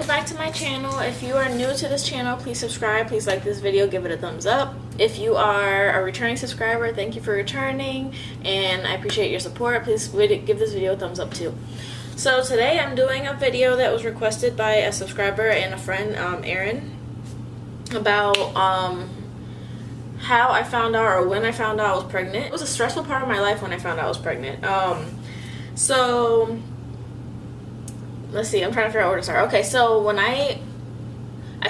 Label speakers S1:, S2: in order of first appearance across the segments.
S1: back to my channel. If you are new to this channel, please subscribe. Please like this video, give it a thumbs up. If you are a returning subscriber, thank you for returning, and I appreciate your support. Please give this video a thumbs up too. So today I'm doing a video that was requested by a subscriber and a friend, Erin, about how I found out, or when I found out I was pregnant. It was a stressful part of my life when I found out I was pregnant. So let's see, I'm trying to figure out where to start. Okay, so when I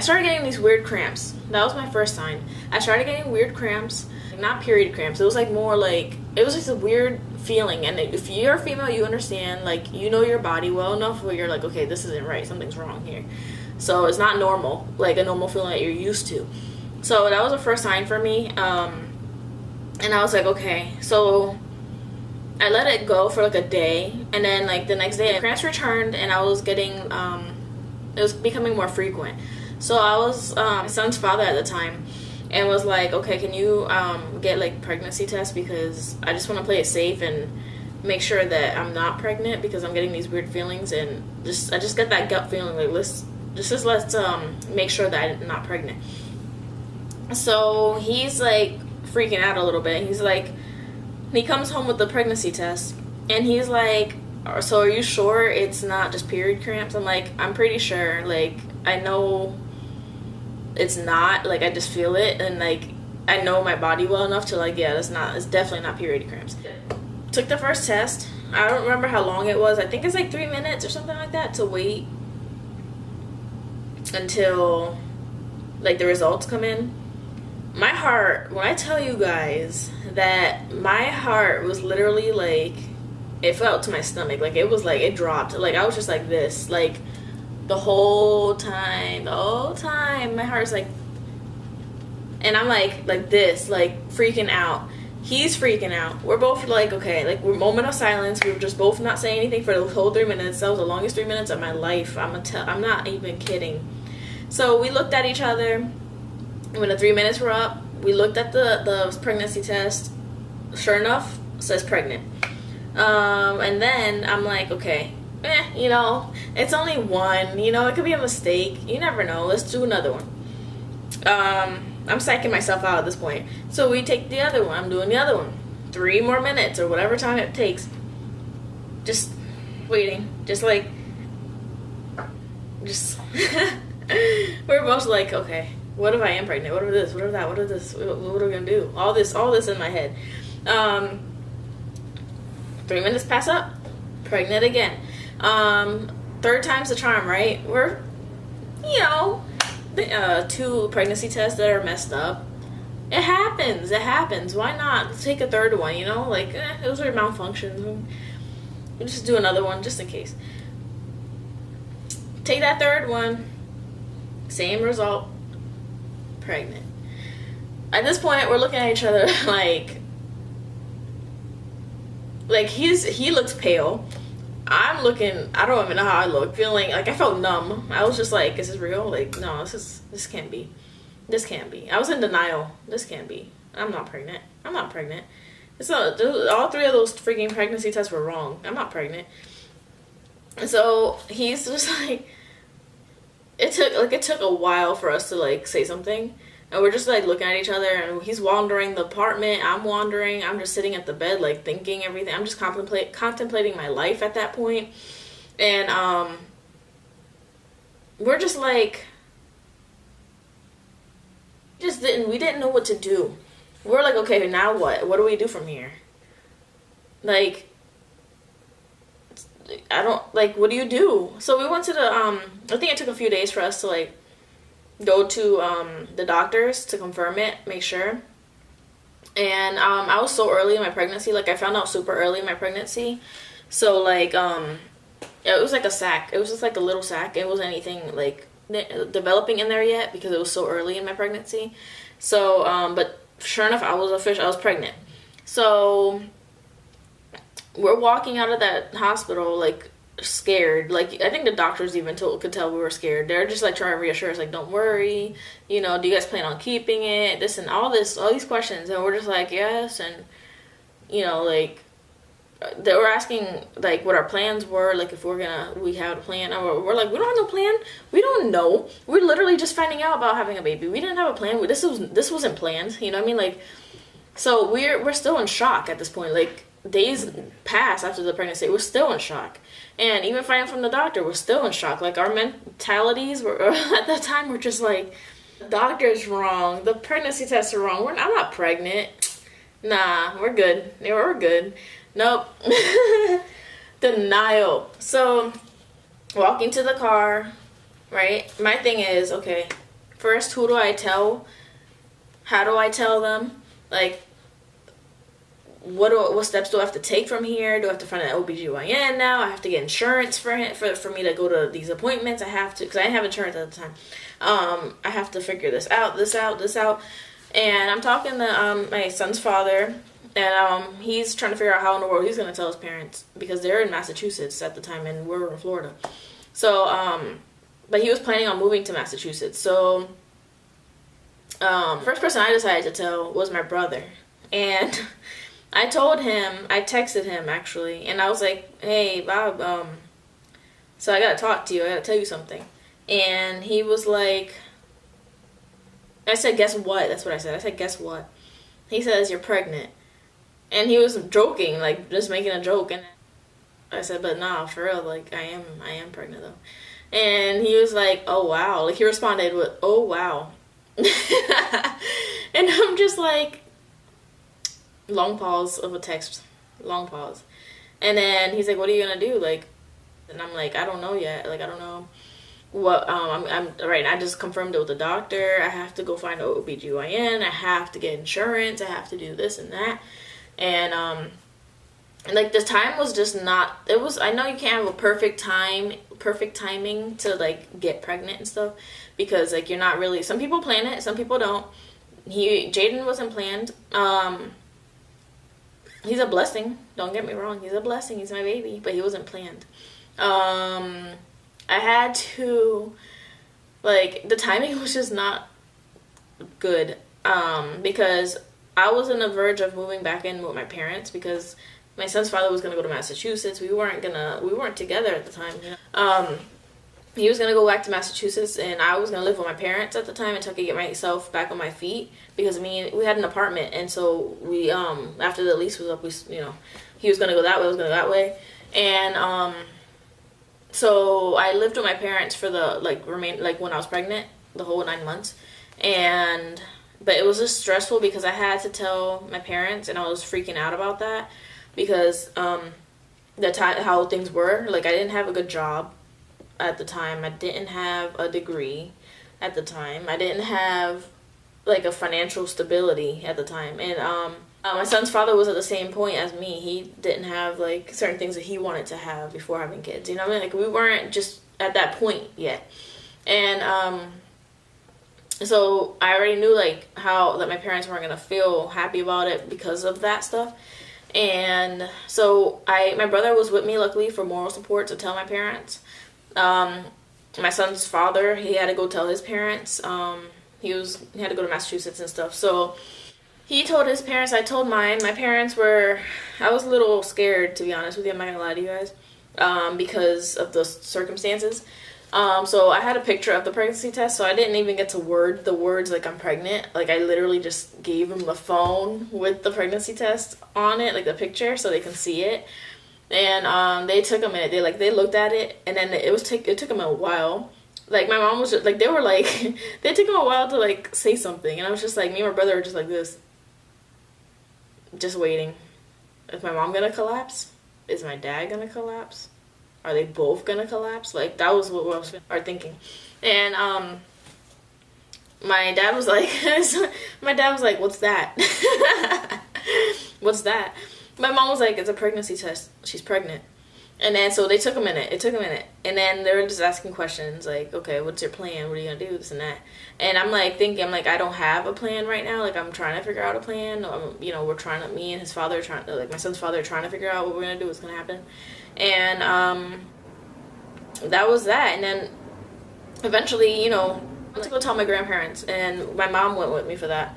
S1: started getting these weird cramps. That was my first sign. I started getting weird cramps, not period cramps. It was like more like, it was just a weird feeling. And if you're a female, you understand, like, you know your body well enough where you're like, okay, this isn't right, something's wrong here. So it's not normal, like a normal feeling that you're used to. So that was the first sign for me. And I was like, okay. So I let it go for like a day, and then like the next day, cramps returned, and I was getting, it was becoming more frequent. So I was my son's father at the time, and was like, okay, can you get like pregnancy tests, because I just want to play it safe and make sure that I'm not pregnant, because I'm getting these weird feelings, and I just get that gut feeling like let's make sure that I'm not pregnant. So he's like freaking out a little bit. He's like, he comes home with the pregnancy test, and he's like, so are you sure it's not just period cramps? I'm like, I'm pretty sure, like, I know it's not, like, I just feel it, and like, I know my body well enough to like, yeah, it's definitely not period cramps. Took the first test. I don't remember how long it was. I think it's like 3 minutes or something like that to wait until like the results come in. My heart, when I tell you guys that my heart was literally like, it felt to my stomach, like it was like, it dropped, like I was just like this, like the whole time, my heart's like, and I'm like this, like freaking out. He's freaking out. We're both like, okay, like we're moment of silence. We were just both not saying anything for the whole 3 minutes. That was the longest 3 minutes of my life. I'm not even kidding. So we looked at each other. When the 3 minutes were up, we looked at the pregnancy test. Sure enough, says pregnant. And then I'm like, okay, you know, it's only one. You know, it could be a mistake. You never know. Let's do another one. I'm psyching myself out at this point. So we take the other one. I'm doing the other one. 3 more minutes or whatever time it takes. Just waiting. Just like, we're both like, okay, what if I am pregnant? What if this? What if that? What if this? What are we gonna do? All this in my head. 3 minutes pass up, pregnant again. Third time's the charm, right? We're, you know, 2 pregnancy tests that are messed up. It happens. It happens. Why not? Let's take a third one. You know, like those are malfunctions. We'll just do another one just in case. Take that third one. Same result. Pregnant. At this point, we're looking at each other like he looks pale. I'm looking, I don't even know how I look, feeling like I felt numb. I was just like, is this real? Like, no, this can't be. This can't be. I was in denial. This can't be. I'm not pregnant. I'm not pregnant. It's not, all 3 of those freaking pregnancy tests were wrong. I'm not pregnant. And so he's just like, it took a while for us to like say something, and we're just like looking at each other, and he's wandering the apartment, I'm wandering, I'm just sitting at the bed like thinking everything. I'm just contemplating my life at that point. And we're just like, we didn't know what to do. We're like, okay, now what do we do from here? Like, I don't, like, what do you do? So we went to the, I think it took a few days for us to, like, go to, the doctors to confirm it, make sure. And, I was so early in my pregnancy, like, I found out super early in my pregnancy. So, like, it was like a sac. It was just like a little sac. It wasn't anything, like, developing in there yet, because it was so early in my pregnancy. So, but sure enough, I was pregnant. So we're walking out of that hospital like scared. Like, I think the doctors even could tell we were scared. They're just like trying to reassure us, like, don't worry, you know, do you guys plan on keeping it, this and all these questions. And we're just like, yes. And, you know, like, they were asking like what our plans were, like if we had a plan. We're like, we don't have no plan. We don't know. We're literally just finding out about having a baby. We didn't have a plan. This wasn't planned. You know what I mean? Like, so we're still in shock at this point. Like, days pass after the pregnancy, we're still in shock. And even finding from the doctor, we're still in shock. Like, our mentalities were at that time were just like, the doctor's wrong, the pregnancy tests are wrong. I'm not pregnant. Nah, we're good. Yeah, we're good. Nope. Denial. So, walking to the car, right? My thing is, okay, first, who do I tell? How do I tell them? Like, what steps do I have to take from here? Do I have to find an OBGYN now? I have to get insurance for me to go to these appointments. I have to, because I didn't have insurance at the time. I have to figure this out. And I'm talking to my son's father, and he's trying to figure out how in the world he's going to tell his parents, because they're in Massachusetts at the time and we're in Florida. So, but he was planning on moving to Massachusetts. So, first person I decided to tell was my brother. And I told him, I texted him actually, and I was like, hey, Bob, so I got to talk to you. I got to tell you something. And he was like, I said, guess what? That's what I said. I said, guess what? He says, you're pregnant. And he was joking, like, just making a joke. And I said, but nah, for real, like, I am pregnant, though. And he was like, oh, wow. Like, he responded with, oh, wow. And I'm just like, long pause of a text. Long pause. And then he's like, what are you going to do? Like, and I'm like, I don't know yet. Like, I don't know what, I'm right. I just confirmed it with the doctor. I have to go find an OBGYN. I have to get insurance. I have to do this and that. And like, the time was just not, it was, I know you can't have a perfect timing to like get pregnant and stuff, because like, you're not really, some people plan it, some people don't. Jaden wasn't planned. He's a blessing, don't get me wrong, he's a blessing, he's my baby, but he wasn't planned. I had to, like, the timing was just not good, because I was on the verge of moving back in with my parents, because my son's father was going to go to Massachusetts. We weren't together at the time. He was going to go back to Massachusetts, and I was going to live with my parents at the time until I could get myself back on my feet, because we had an apartment, and so we, after the lease was up, he was going to go that way, I was going to go that way, and, so I lived with my parents for the, when I was pregnant, the whole 9 months, but it was just stressful, because I had to tell my parents, and I was freaking out about that, because, how things were, like, I didn't have a good job at the time. I didn't have a degree at the time. I didn't have, like, a financial stability at the time. And my son's father was at the same point as me. He didn't have, like, certain things that he wanted to have before having kids. You know what I mean? Like, we weren't just at that point yet. And so I already knew, like, how that my parents weren't going to feel happy about it because of that stuff. And so my brother was with me, luckily, for moral support to tell my parents. My son's father, he had to go tell his parents. He had to go to Massachusetts and stuff. So he told his parents, I told mine. My parents I was a little scared, to be honest with you. I'm not gonna lie to you guys, because of the circumstances. So I had a picture of the pregnancy test, so I didn't even get to word the words like I'm pregnant. Like, I literally just gave them the phone with the pregnancy test on it, like the picture, so they can see it. And they took a minute. They looked at it, and then it took them a while. Like, my mom was just like, they were like, they took them a while to like say something, and I was just like, me and my brother were just like this, just waiting. Is my mom gonna collapse? Is my dad gonna collapse? Are they both gonna collapse? Like, that was what I was thinking. And my dad was like, what's that? What's that? My mom was like, it's a pregnancy test. She's pregnant. And then, so they took a minute. It took a minute. And then they were just asking questions like, okay, what's your plan? What are you going to do? This and that. And I'm like thinking, I don't have a plan right now. Like, I'm trying to figure out a plan. Me and his father my son's father trying to figure out what we're going to do, what's going to happen. And that was that. And then eventually, I went to go tell my grandparents. And my mom went with me for that.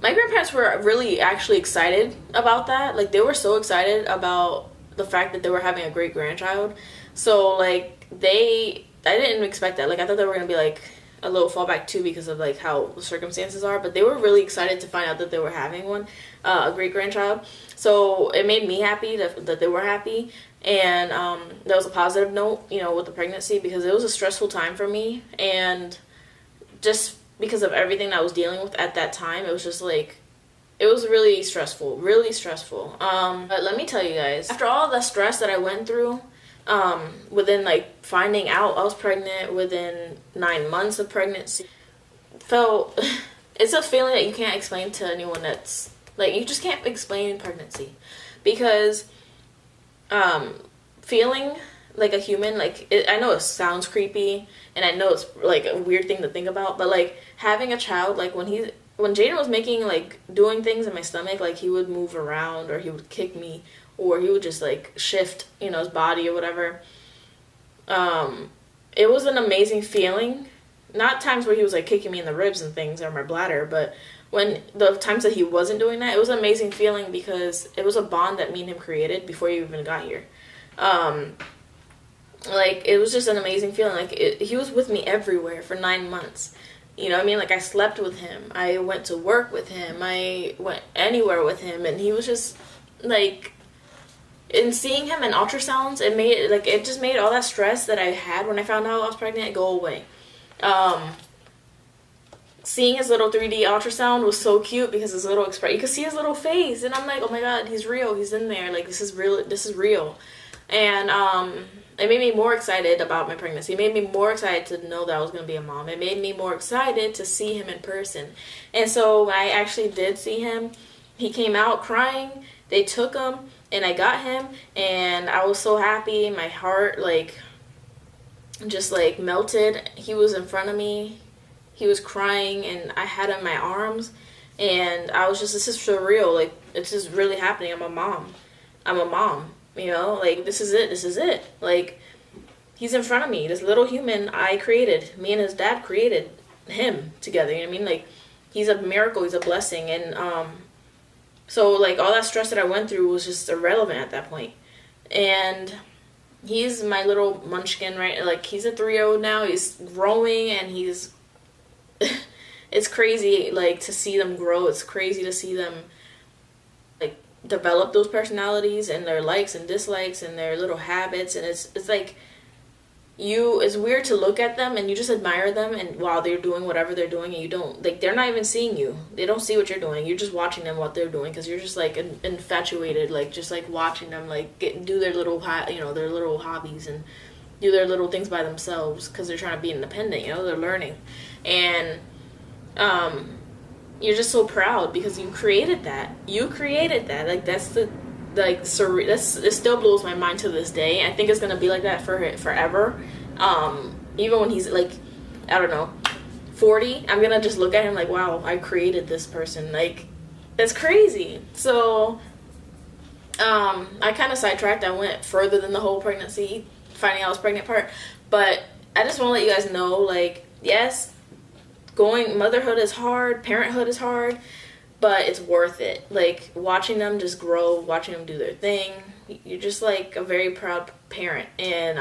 S1: my grandparents were really actually excited about that. Like, they were so excited about the fact that they were having a great grandchild. So, like, I didn't expect that. Like, I thought they were going to be, like, a little fallback, too, because of, like, how the circumstances are. But they were really excited to find out that they were having a great-grandchild. So, it made me happy that they were happy. And that was a positive note, you know, with the pregnancy, because it was a stressful time for me. And just because of everything that I was dealing with at that time, it was just, like, it was really stressful, really stressful. But let me tell you guys, after all the stress that I went through, within, like, finding out I was pregnant, within 9 months of pregnancy, it's a feeling that you can't explain to anyone. That's, like, you just can't explain pregnancy, because, feeling like a human, like, I know it sounds creepy, and I know it's, like, a weird thing to think about, but, like, having a child, like, when Jaden was making, like, doing things in my stomach, like, he would move around, or he would kick me, or he would just, like, shift, you know, his body or whatever. It was an amazing feeling. Not times where he was, like, kicking me in the ribs and things, or my bladder, but when the times that he wasn't doing that, it was an amazing feeling, because it was a bond that me and him created before you even got here. Like, it was just an amazing feeling. Like, he was with me everywhere for 9 months. You know what I mean? Like, I slept with him. I went to work with him. I went anywhere with him. And he was just, like, in seeing him in ultrasounds, it just made all that stress that I had when I found out I was pregnant go away. Seeing his little 3D ultrasound was so cute, because his little you could see his little face. And I'm like, oh my God, he's real. He's in there. Like, this is real. And, it made me more excited about my pregnancy. It made me more excited to know that I was going to be a mom. It made me more excited to see him in person. And so when I actually did see him, he came out crying. They took him, and I got him, and I was so happy. My heart, like, just, like, melted. He was in front of me. He was crying, and I had him in my arms. And I was just, this is surreal. Like, it's just really happening. I'm a mom. You know, like, this is it. Like, he's in front of me. This little human I created. Me and his dad created him together, you know what I mean? Like, he's a miracle. He's a blessing. And, so, like, all that stress that I went through was just irrelevant at that point. And he's my little munchkin, right? Like, he's a 3-year-old now. He's growing, and he's, it's crazy, like, to see them grow. It's crazy to see them, like, develop those personalities and their likes and dislikes and their little habits. And it's like, it's weird to look at them and you just admire them, and while they're doing whatever they're doing, and you don't, like, they're not even seeing you. They don't see what you're doing. You're just watching them, what they're doing, because you're just, like, infatuated, like, just, like, watching them, like, do their little, you know, their little hobbies and do their little things by themselves, because they're trying to be independent, you know, they're learning. And you're just so proud, because you created that. Like, that's the, like, it still blows my mind to this day. I think it's gonna be like that for forever. Even when he's, like, I don't know, 40, I'm gonna just look at him like, wow, I created this person. Like, that's crazy. So I kind of sidetracked. I went further than the whole pregnancy, finding out I was pregnant part. But I just want to let you guys know, like, yes, motherhood is hard, parenthood is hard, but it's worth it. Like, watching them just grow, watching them do their thing, you're just, like, a very proud parent. And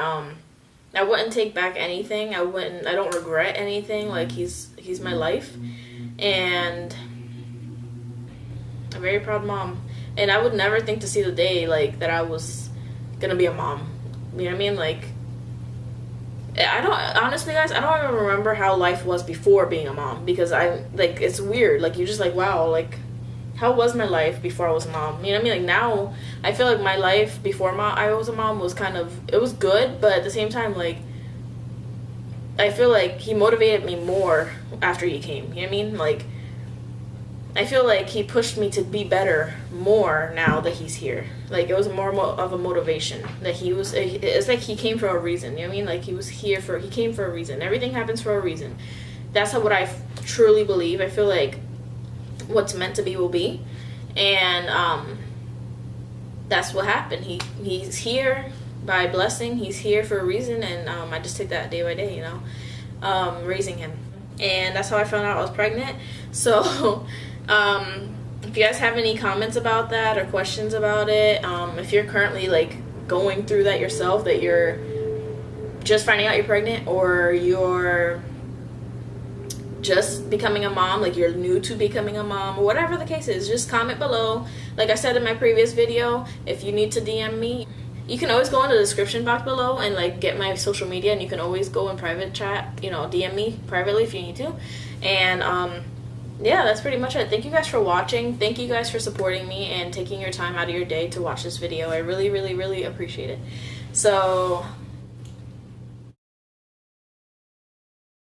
S1: I wouldn't take back anything. I don't regret anything. Like, he's my life, and a very proud mom. And I would never think to see the day, like, that I was gonna be a mom. You know what I mean? Like, honestly, guys, I don't even remember how life was before being a mom, because it's weird. Like, you're just like, wow, like, how was my life before I was a mom? You know what I mean? Like, now, I feel like my life before I was a mom was kind of, it was good, but at the same time, like, I feel like he motivated me more after he came. You know what I mean? Like, I feel like he pushed me to be better more now that he's here. Like, it was more of a motivation that it's like he came for a reason. You know what I mean? Like, he came for a reason. Everything happens for a reason. That's what I truly believe. I feel like what's meant to be will be. And that's what happened. He's here by blessing. He's here for a reason. And I just take that day by day, you know, raising him. And that's how I found out I was pregnant. So If you guys have any comments about that or questions about it, if you're currently like going through that yourself, that you're just finding out you're pregnant, or you're just becoming a mom, like you're new to becoming a mom, or whatever the case is, just comment below. Like I said in my previous video, if you need to DM me, you can always go in the description box below and like get my social media, and you can always go in private chat, you know, DM me privately if you need to. And yeah, that's pretty much it. Thank you guys for watching. Thank you guys for supporting me and taking your time out of your day to watch this video. I really, really, really appreciate it. So